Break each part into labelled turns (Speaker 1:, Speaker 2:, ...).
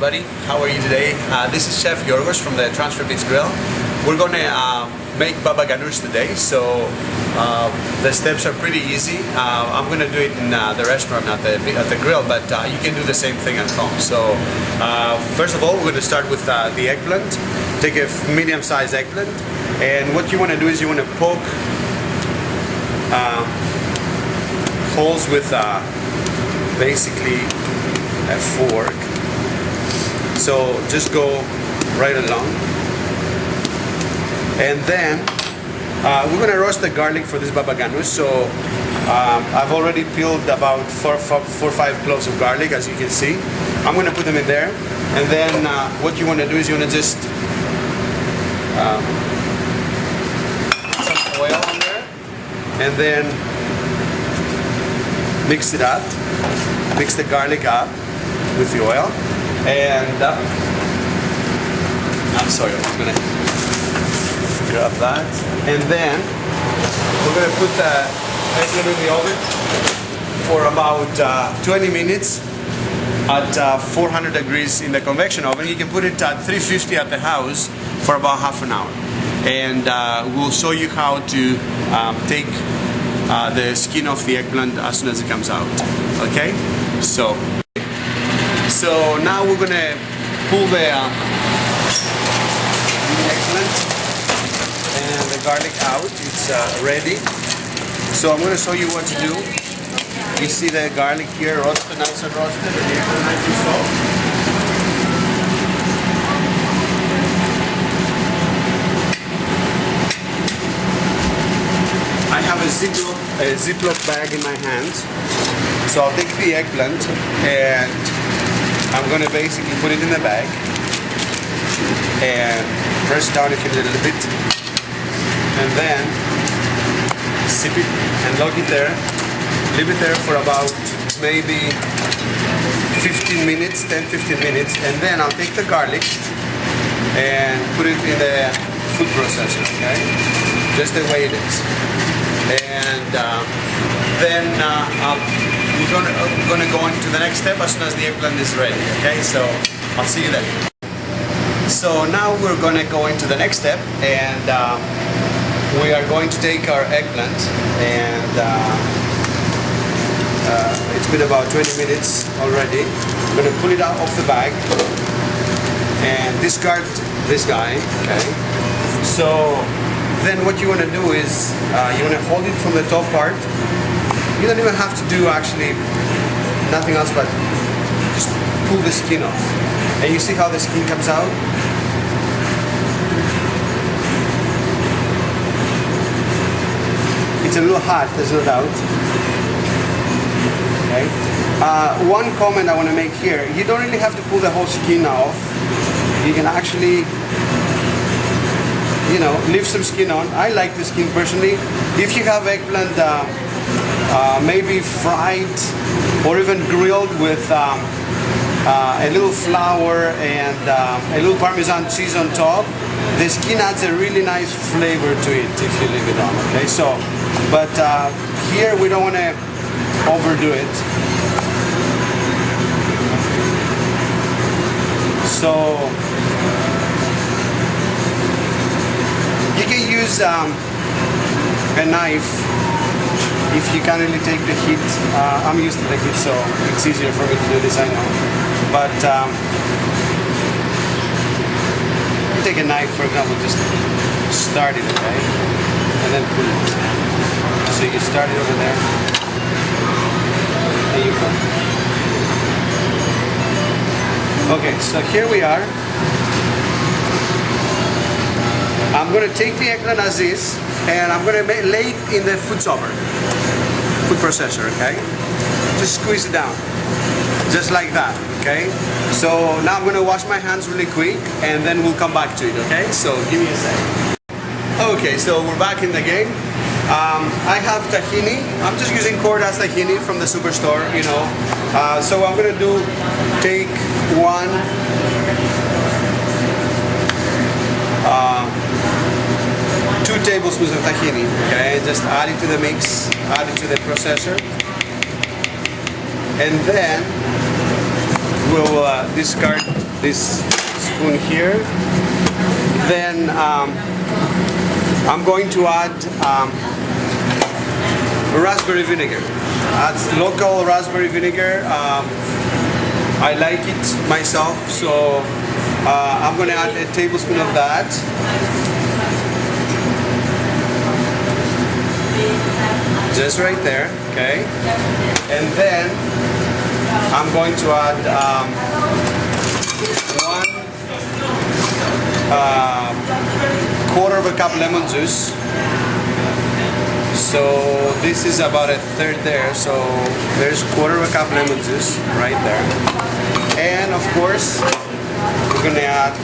Speaker 1: everybody. How are you today? This is Chef Georgios from the Transfer Beats Grill. We're going to make baba ganoush today, so the steps are pretty easy. I'm going to do it in the restaurant at the grill, but you can do the same thing at home. So first of all, we're going to start with the eggplant. Take a medium-sized eggplant, and what you want to do is you want to poke holes with basically a fork. So just go right along, and then we're going to roast the garlic for this baba ganoush. So I've already peeled about four or five cloves of garlic, as you can see. I'm going to put them in there, and then what you want to do is you want to just put some oil on there, and then mix it up. Mix the garlic up with the oil, and I'm sorry, I'm just gonna grab that, and then we're gonna put the eggplant in the oven for about 20 minutes at 400 degrees in the convection oven. You can put it at 350 at the house for about half an hour, and we'll show you how to take the skin off the eggplant as soon as it comes out. Okay, so now we're gonna pull the eggplant and the garlic out. It's ready. So I'm gonna show you what to do. You see the garlic here, roasted, nice and roasted, and the eggplant nice and soft. I have a Ziploc bag in my hand, so I'll take the eggplant and I'm going to basically put it in the bag and press down it a little bit, and then zip it and lock it there. Leave it there for about maybe 15 minutes, 10-15 minutes, and then I'll take the garlic and put it in the food processor, okay? Just the way it is. And then we're going to go on to the next step as soon as the eggplant is ready. Okay, so I'll see you then. So now we're going to go into the next step, and we are going to take our eggplant, and it's been about 20 minutes already. We're going to pull it out of the bag and discard this guy. Okay, so then what you want to do is you want to hold it from the top part. You don't even have to do actually nothing else but just pull the skin off. And you see how the skin comes out? It's a little hot, there's no doubt. Okay. One comment I want to make here, you don't really have to pull the whole skin off. You can actually, you know, leave some skin on. I like the skin personally. If you have eggplant maybe fried or even grilled with a little flour and a little Parmesan cheese on top, the skin adds a really nice flavor to it if you leave it on. Okay, so but here we don't want to overdo it. So you can use a knife if you can't really take the heat. I'm used to the heat, so it's easier for me to do this, I know. But take a knife, for example, just start it, okay? And then pull it. So you start it over there, and you pull. Okay, so here we are. I'm going to take the eggplant as is, and I'm going to lay it in the food processor, okay? Just squeeze it down, just like that, okay? So now I'm going to wash my hands really quick, and then we'll come back to it, okay? So give me a second. Okay, so we're back in the game. I have tahini. I'm just using Corda's tahini from the superstore, you know. So I'm going to take 2 tablespoons of tahini, okay? Just add it to the mix, add it to the processor, and then we'll discard this spoon here. Then I'm going to add raspberry vinegar. That's local raspberry vinegar. I like it myself, so I'm going to add a tablespoon of that. Just right there, okay? And then I'm going to add quarter of a cup lemon juice. So this is about a third there, so there's quarter of a cup lemon juice right there. And of course, we're gonna add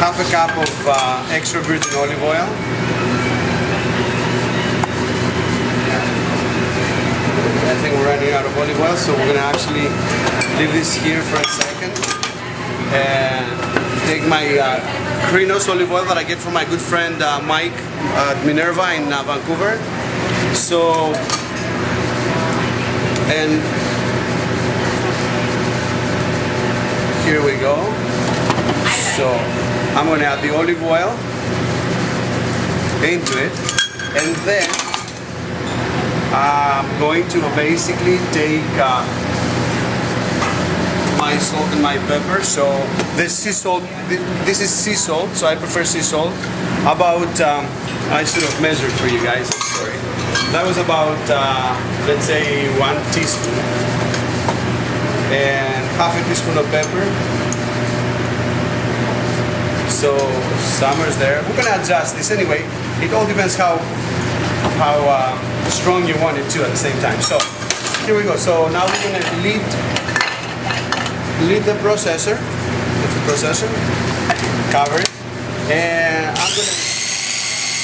Speaker 1: half a cup of extra virgin olive oil. I think we're running out of olive oil, so we're gonna actually leave this here for a second and take my Krinos olive oil that I get from my good friend Mike at Minerva in Vancouver. So, and here we go. So I'm going to add the olive oil into it, and then I'm going to basically take my salt and my pepper. So this sea salt, this is sea salt, so I prefer sea salt. About, I should have measured for you guys, I'm sorry. That was about, let's say 1 teaspoon. And half a teaspoon of pepper. So summer's there. We're gonna adjust this anyway. It all depends how strong you want it to at the same time. So here we go. So now we're gonna lead the processor, cover it, and I'm gonna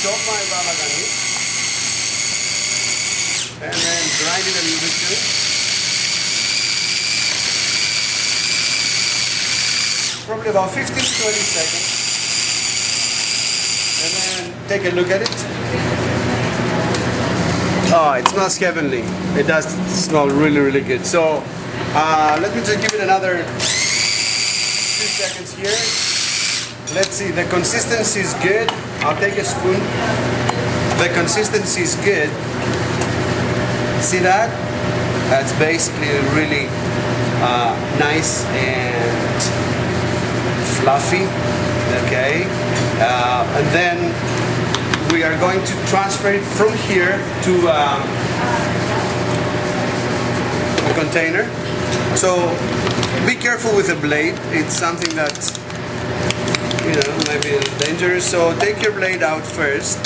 Speaker 1: chop my baba ganoush and then grind it a little bit too. Probably about 15 to 20 seconds, and then take a look at it. Oh, it smells heavenly. It does smell really, really good. So let me just give it another 2 seconds here. Let's see, the consistency is good. I'll take a spoon. The consistency is good. See that? That's basically really nice and fluffy. Okay. And then we are going to transfer it from here to a container. So be careful with the blade. It's something that, you know, might be a little dangerous. So take your blade out first.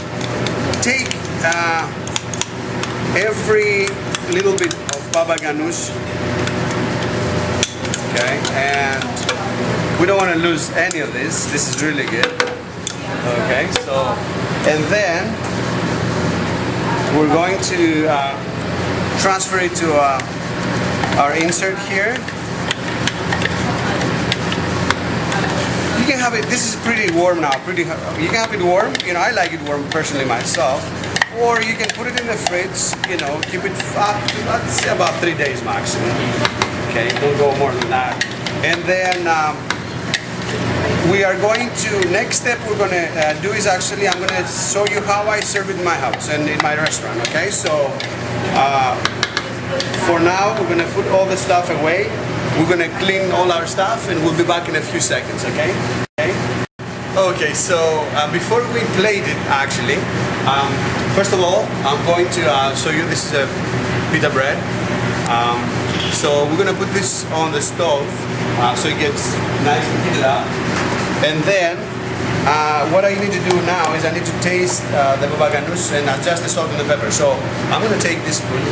Speaker 1: Take every little bit of baba ganoush. Okay, and we don't want to lose any of this. This is really good. Okay, so, and then we're going to transfer it to our insert here. You can have it, this is pretty warm now, you can have it warm, you know, I like it warm personally myself, or you can put it in the fridge, you know, keep it up, let's say about 3 days maximum. Okay, don't go more than that. And then we are going to, next step we're going to do is actually, I'm going to show you how I serve it in my house and in my restaurant, okay? So, for now, we're going to put all the stuff away. We're going to clean all our stuff and we'll be back in a few seconds, okay? Okay, so before we plate it, actually, first of all, I'm going to show you, this is a pita bread. So we're going to put this on the stove so it gets nice and heated up. And then what I need to do now is I need to taste the baba ganoush and adjust the salt and the pepper. So I'm going to take this spoon.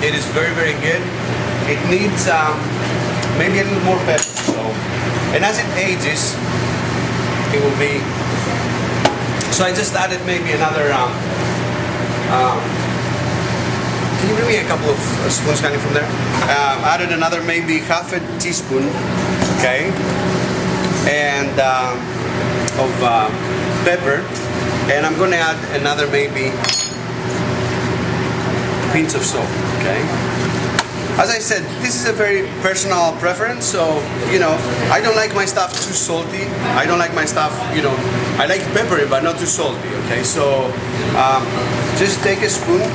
Speaker 1: It is very, very good. It needs maybe a little more pepper. So, and as it ages, it will be. So I just added maybe another. Can you bring me a couple of spoons coming from there? Added another maybe half a teaspoon, okay, and of pepper, and I'm going to add another maybe pinch of salt, okay? As I said, this is a very personal preference, so, you know, I don't like my stuff too salty. I don't like my stuff, you know, I like peppery, but not too salty, okay? So, just take a spoon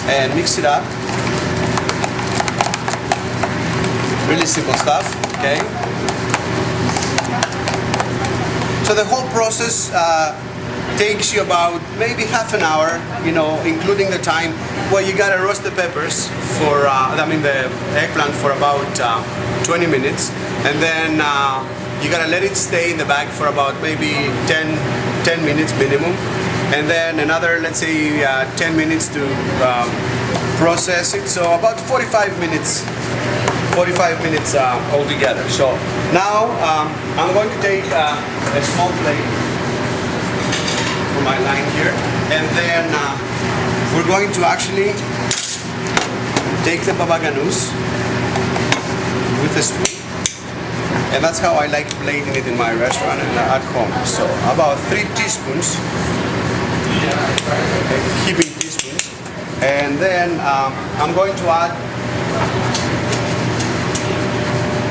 Speaker 1: and mix it up. Really simple stuff, okay? So the whole process takes you about maybe half an hour, you know, including the time where you gotta roast the peppers for, the eggplant for about 20 minutes, and then you gotta let it stay in the bag for about maybe 10 minutes minimum, and then another, let's say, 10 minutes to process it. So about 45 minutes altogether. So now I'm going to take a small plate for my line here, and then we're going to actually take the baba ganoush with a spoon, and that's how I like plating it in my restaurant and at home. So about 3 teaspoons, heaping teaspoons, and then I'm going to add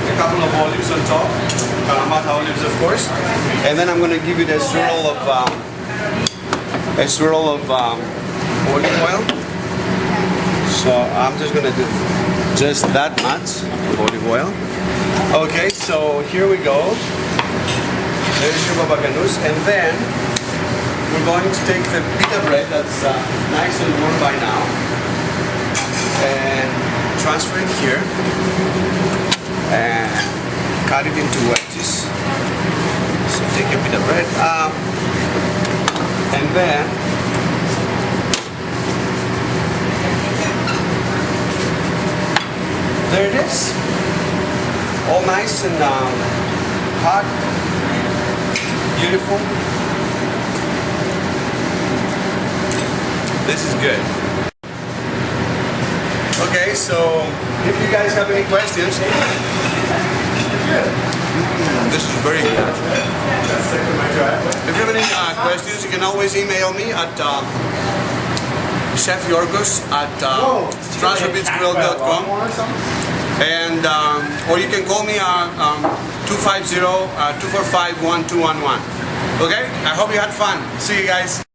Speaker 1: a couple of olives on top, Kalamata olives of course, and then I'm going to give it a swirl of olive oil. So I'm just going to do just that much of olive oil. Okay, so here we go. There's your baba ganoush, and then we're going to take the pita bread that's nice and warm by now and transfer it here and cut it into wedges. So take a pita bread and then there it is, all nice and hot, beautiful. This is good. Okay, so if you guys have any questions, this is very good. If you have any questions, you can always email me at Chef Georgios at transferbeatsgrill.com, and or you can call me at 250-245-1211. Okay, I hope you had fun. See you guys.